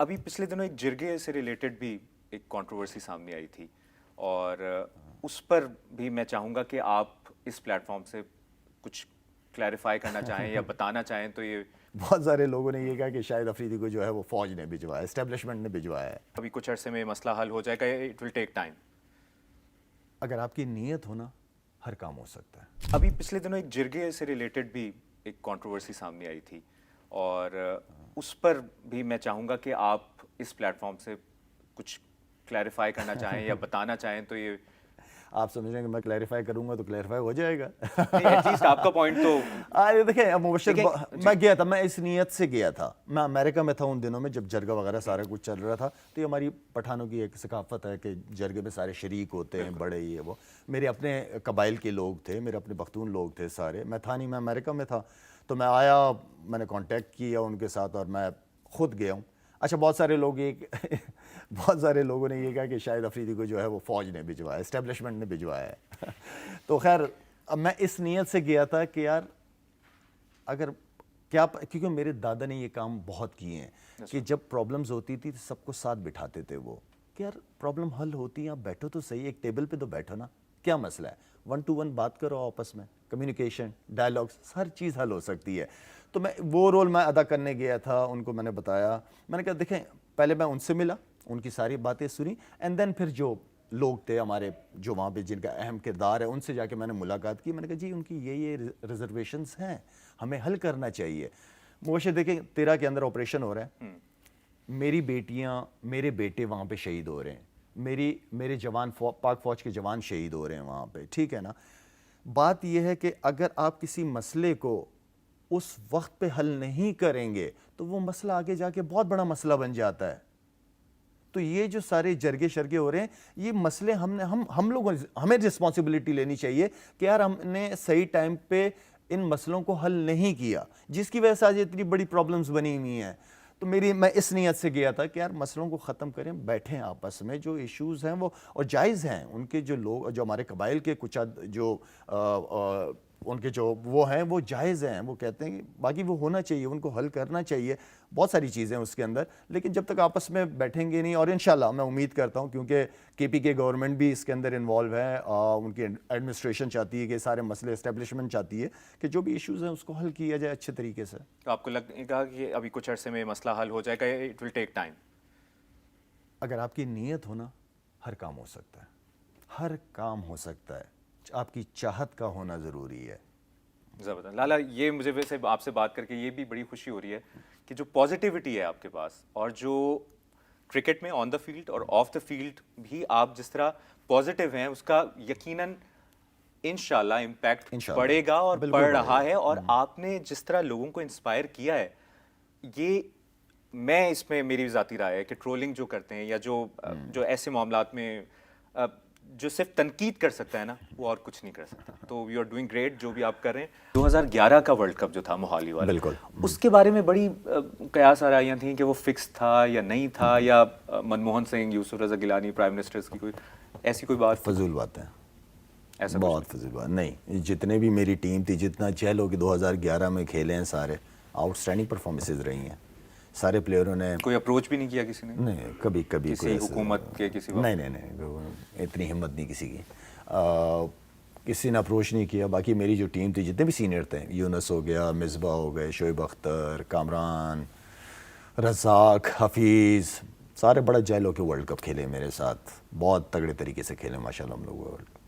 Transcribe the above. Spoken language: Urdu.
ابھی پچھلے دنوں ایک جرگے سے ریلیٹڈ بھی ایک کنٹروورسی سامنے آئی تھی اور اس پر بھی میں چاہوں گا کہ آپ اس پلیٹ فارم سے کچھ کلیریفائی کرنا چاہیں یا بتانا چاہیں تو یہ بہت سارے لوگوں نے یہ کہا کہ شاہد افریدی کو جو ہے وہ فوج نے بھجوایا، اسٹیبلشمنٹ نے بھجوایا ہے۔ ابھی کچھ عرصے میں مسئلہ حل ہو جائے گا، اٹ ول ٹیک ٹائم۔ اگر آپ کی نیت ہو نا، ہر کام ہو سکتا ہے۔ ابھی پچھلے دنوں ایک جرگے سے ریلیٹڈ بھی ایک کنٹروورسی سامنے آئی تھی اور اس پر بھی میں چاہوں گا کہ آپ اس پلیٹ فارم سے کچھ کلیریفائی کرنا چاہیں یا بتانا چاہیں تو یہ آپ سمجھ رہے ہیں کہ میں کلیریفائی کروں گا تو کلیریفائی ہو جائے گا۔ ایٹ لیسٹ آپ کا پوائنٹ تو دیکھیں مبشر، میں گیا تھا، میں اس نیت سے گیا تھا، میں امریکہ میں تھا ان دنوں میں جب جرگہ وغیرہ سارا کچھ چل رہا تھا، تو یہ ہماری پٹھانوں کی ایک ثقافت ہے کہ جرگے میں سارے شریک ہوتے ہیں، بڑے یہ وہ۔ میرے اپنے قبائل کے لوگ تھے، میرے اپنے پختون لوگ تھے سارے، میں تھا نہیں، میں امریکہ میں تھا، تو میں آیا، میں نے کانٹیکٹ کیا ان کے ساتھ اور میں خود گیا ہوں۔ اچھا، بہت سارے لوگوں نے یہ کہا کہ شاہد افریدی کو جو ہے وہ فوج نے بھجوایا، اسٹیبلشمنٹ نے بھجوایا ہے۔ تو خیر اب میں اس نیت سے گیا تھا کہ یار اگر کیا، کیونکہ میرے دادا نے یہ کام بہت کیے ہیں کہ جب پرابلمز ہوتی تھی تو سب کو ساتھ بٹھاتے تھے وہ، کہ یار پرابلم حل ہوتی ہے، آپ بیٹھو تو صحیح، ایک ٹیبل پہ تو بیٹھو نا، کیا مسئلہ ہے، 1 to 1 بات کرو آپس میں، کمیونیکیشن، ڈائلاگس، ہر چیز حل ہو سکتی ہے۔ تو میں وہ رول میں ادا کرنے گیا تھا، ان کو میں نے بتایا، میں نے کہا دیکھیں پہلے میں ان سے ملا، ان کی ساری باتیں سنی، اینڈ دین پھر جو لوگ تھے ہمارے جو وہاں پہ جن کا اہم کردار ہے ان سے جا کے میں نے ملاقات کی، میں نے کہا جی ان کی یہ ریزرویشنز ہیں، ہمیں حل کرنا چاہیے۔ مبشر دیکھیں 13 کے اندر آپریشن ہو رہا ہے، میری بیٹیاں، میرے بیٹے وہاں پہ شہید ہو رہے ہیں، میرے جوان، پاک فوج کے جوان شہید ہو رہے ہیں وہاں پہ، ٹھیک ہے نا۔ بات یہ ہے کہ اگر آپ کسی مسئلے کو اس وقت پہ حل نہیں کریں گے تو وہ مسئلہ آگے جا کے بہت بڑا مسئلہ بن جاتا ہے۔ تو یہ جو سارے جرگے شرگے ہو رہے ہیں، یہ مسئلے ہم لوگوں، ہمیں رسپانسبلٹی لینی چاہیے کہ یار ہم نے صحیح ٹائم پہ ان مسئلوں کو حل نہیں کیا، جس کی وجہ سے آج اتنی بڑی پرابلمز بنی ہوئی ہیں۔ تو میں اس نیت سے گیا تھا کہ یار مسئلوں کو ختم کریں، بیٹھیں آپس میں، جو ایشوز ہیں وہ اور جائز ہیں، ان کے جو لوگ، جو ہمارے قبائل کے کچھ جو ان کے جو وہ ہیں وہ جائز ہیں، وہ کہتے ہیں کہ باقی وہ ہونا چاہیے، ان کو حل کرنا چاہیے، بہت ساری چیزیں اس کے اندر، لیکن جب تک آپس میں بیٹھیں گے نہیں، اور انشاءاللہ میں امید کرتا ہوں کیونکہ KP گورنمنٹ بھی اس کے اندر انوالو ہے، ان کی ایڈمنسٹریشن چاہتی ہے کہ سارے مسئلے، اسٹیبلشمنٹ چاہتی ہے کہ جو بھی ایشوز ہیں اس کو حل کیا جائے اچھے طریقے سے۔ آپ کو لگے گا کہ ابھی کچھ عرصے میں مسئلہ حل ہو جائے گا، اٹ ول ٹیک ٹائم؟ اگر آپ کی نیت ہو نا، ہر کام ہو سکتا ہے، ہر کام ہو سکتا ہے، آپ کی چاہت کا ہونا ضروری ہے۔ زبردست لالا، یہ مجھے ویسے آپ سے بات کر کے یہ بھی بڑی خوشی ہو رہی ہے کہ جو پازیٹیوٹی ہے آپ کے پاس، اور جو کرکٹ میں آن دا فیلڈ اور آف دا فیلڈ بھی آپ جس طرح پازیٹیو ہیں، اس کا یقیناً انشاءاللہ امپیکٹ پڑے گا اور پڑ رہا ہے، اور آپ نے جس طرح لوگوں کو انسپائر کیا ہے، یہ میں اس میں میری ذاتی رائے ہے کہ ٹرولنگ جو کرتے ہیں یا جو ایسے معاملات میں جو صرف تنقید کر سکتا ہے نا، وہ اور کچھ نہیں کر سکتا۔ تو یو آر ڈوئنگ گریٹ جو بھی آپ کر رہے ہیں۔ 2011 کا ورلڈ کپ جو تھا موہالی والا، بالکل، اس کے بارے میں بڑی قیاس آرائیاں تھیں کہ وہ فکس تھا یا نہیں تھا، یا منموہن سنگھ، یوسف رضا گیلانی پرائم منسٹرز کی کوئی ایسی کوئی بات؟ فضول بات ہے، ایسا بہت فضول بات نہیں۔ جتنے بھی میری ٹیم تھی، جتنا 6 لوگ 2011 میں کھیلے ہیں، سارے آؤٹ اسٹینڈنگ پرفارمنسز رہی ہیں، سارے پلیئروں نے۔ کوئی اپروچ بھی نہیں کیا کسی نے؟ نہیں، کبھی کسی حکومت کے کسی وقت؟ نہیں، اتنی ہمت نہیں کسی کی، کسی نے اپروچ نہیں کیا۔ باقی میری جو ٹیم تھی، جتنے بھی سینئر تھے، یونس ہو گیا، مصباح ہو گئے، شعیب اختر، کامران، رزاق، حفیظ، سارے بڑا جیل ہو کے ورلڈ کپ کھیلے میرے ساتھ، بہت تگڑے طریقے سے کھیلے ماشاءاللہ ہم لوگ ورلڈ کپ۔